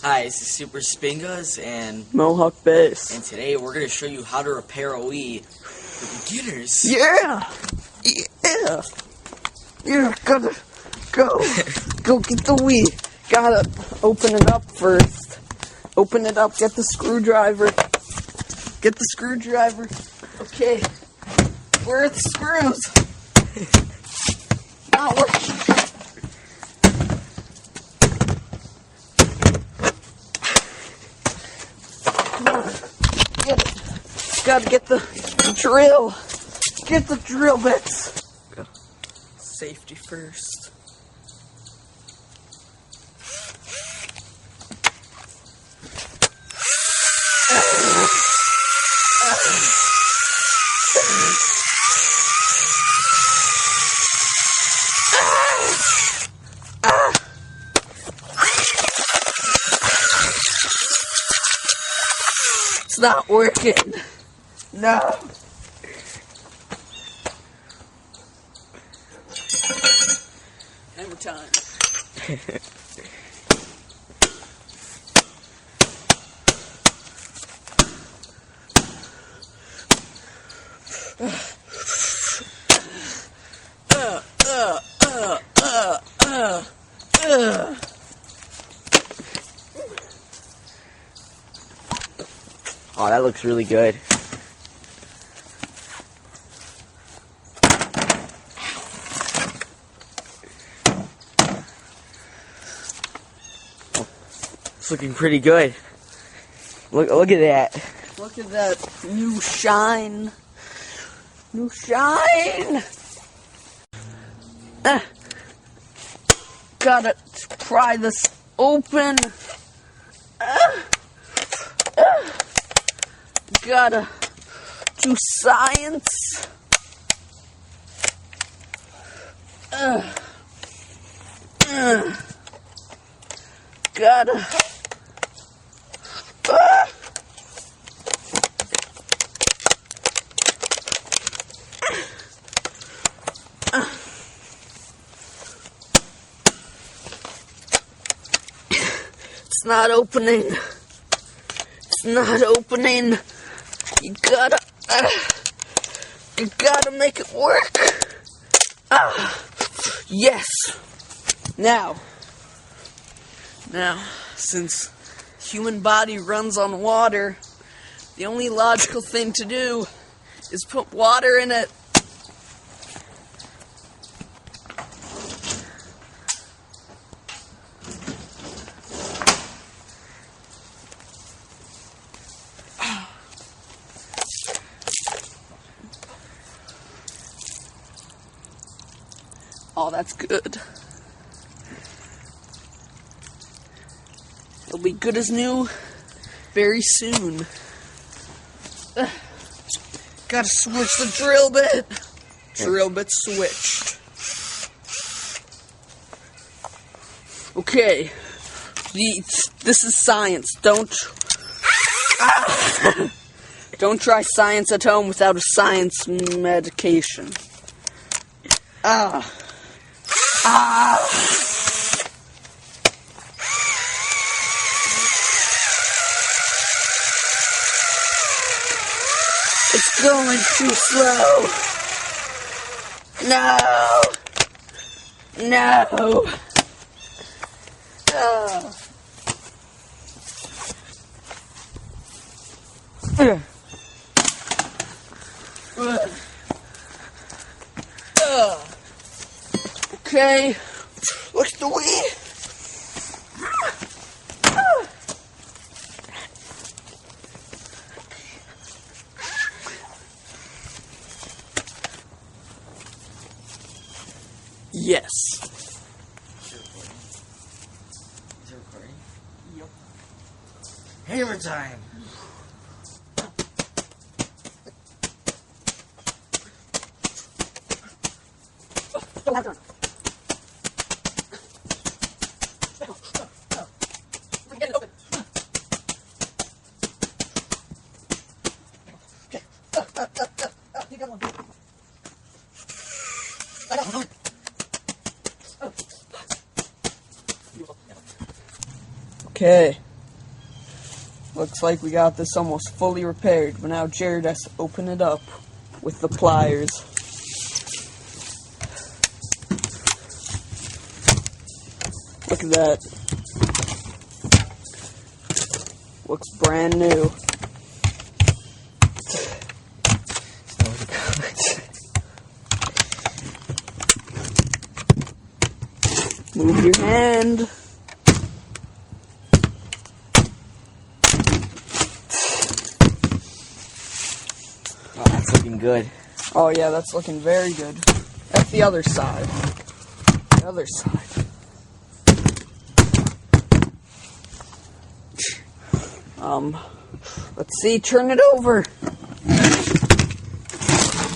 Hi, this is SuperSpingas and MohawkBass. and today we're going to show you how to repair a Wii for beginners. Yeah! Yeah! Yeah, gotta go get the Wii. Gotta open it up first. Open it up, get the screwdriver. Get the screwdriver. Okay. Where are the screws? Not working. Come on. Get it. Gotta get the drill. Get the drill bits. Safety first. It's not working. No. Hammer time. Oh, that looks really good. It's looking pretty good. Look at that. Look at that new shine. New shine! Gotta pry this open. Gotta do science. Gotta. It's not opening. It's not opening. You gotta make it work. Yes. Now, since human body runs on water, the only logical thing to do is put water in it. Oh, that's good. It'll be good as new very soon. Gotta switch the drill bit. Drill bit switched. Okay. This is science. Don't try science at home without a science medication. It's going too slow. No. Okay. Look at the Wii. Yes. Is it recording? Yep. Hammer time. Okay. Looks like we got this almost fully repaired, but now Jared has to open it up with the pliers. Look at that. Looks brand new. Move your hand. Oh, that's looking good. Oh yeah, that's looking very good. That's the other side. The other side. Let's see, turn it over.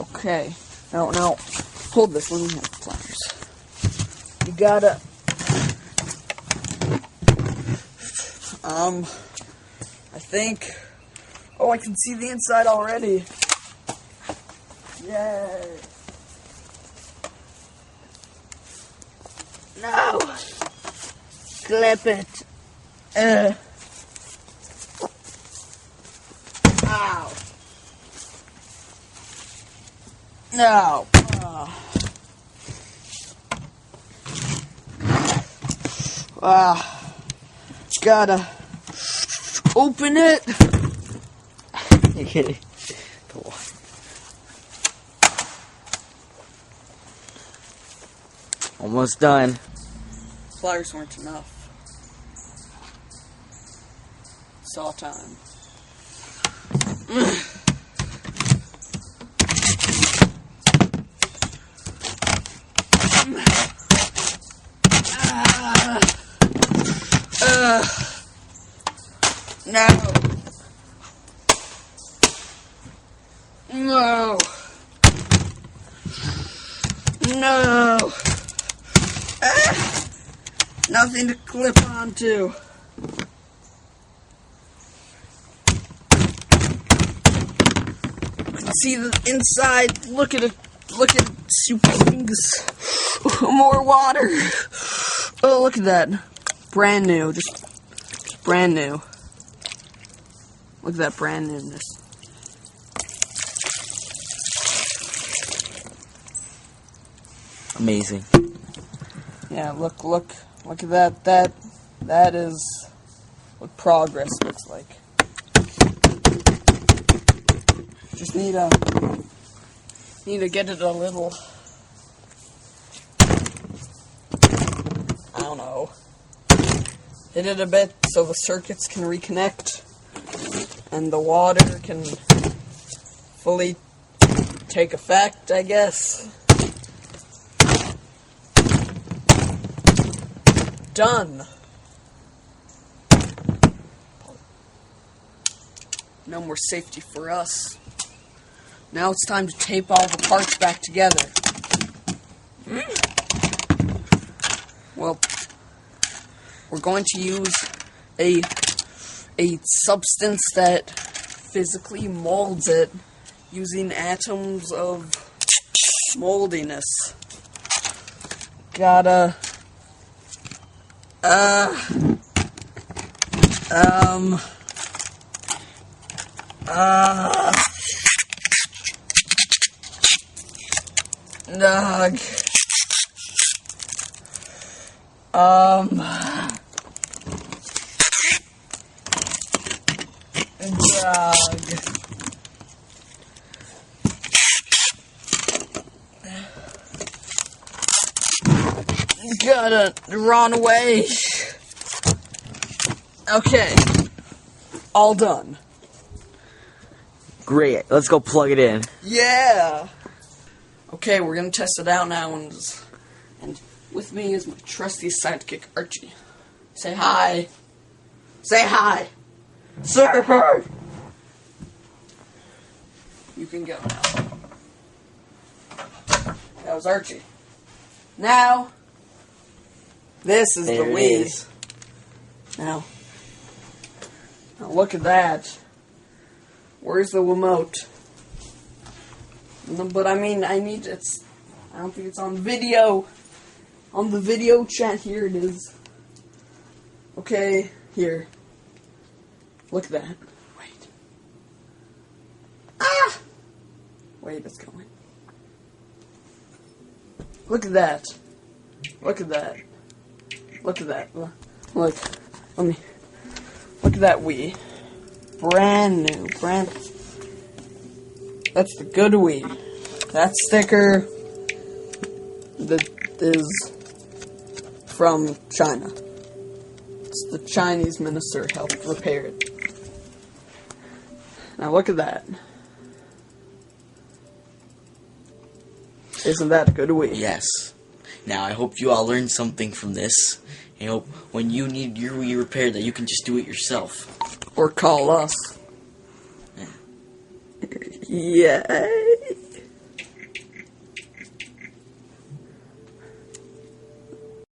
Okay. No, hold this, let me have the pliers. You gotta, I think, oh, I can see the inside already. Yay. No. Clip it. Ow. No. Gotta open it. You kidding? Almost done. Pliers weren't enough. Saw time. No. No. No. Nothing to clip onto. See the inside. Look at it. Look at SuperSpingas. More water. Oh, look at that. Brand new. Just brand new. Look at that brand newness. Amazing. Yeah, look at that. That is what progress looks like. Just need to get it a little, I don't know, hit it a bit so the circuits can reconnect and the water can fully take effect, I guess. Done. No more safety for us. Now it's time to tape all the parts back together. Well, we're going to use a substance that physically molds it using atoms of moldiness. Gotta gotta run away. Okay. All done. Great. Let's go plug it in. Yeah. Okay, we're gonna test it out now, and with me is my trusty sidekick, Archie. Say hi. Say hi. Say hi. You can go now. That was Archie. Now, this is There the it Wii. is. Now look at that. Where's the remote? No, but I mean, I don't think it's on video. On the video chat, here it is. Okay, here. Look at that. Wait. Ah! Wait, it's going. Look at that. Look at that. Look at that. Look. Let me. Look at that Wii. Brand new. That's the good Wii. That sticker that is from China. It's the Chinese minister helped repair it. Now look at that. Isn't that a good Wii? Yes. Now, I hope you all learned something from this. I hope when you need your Wii repaired that you can just do it yourself. Or call us. Yeah. Yay!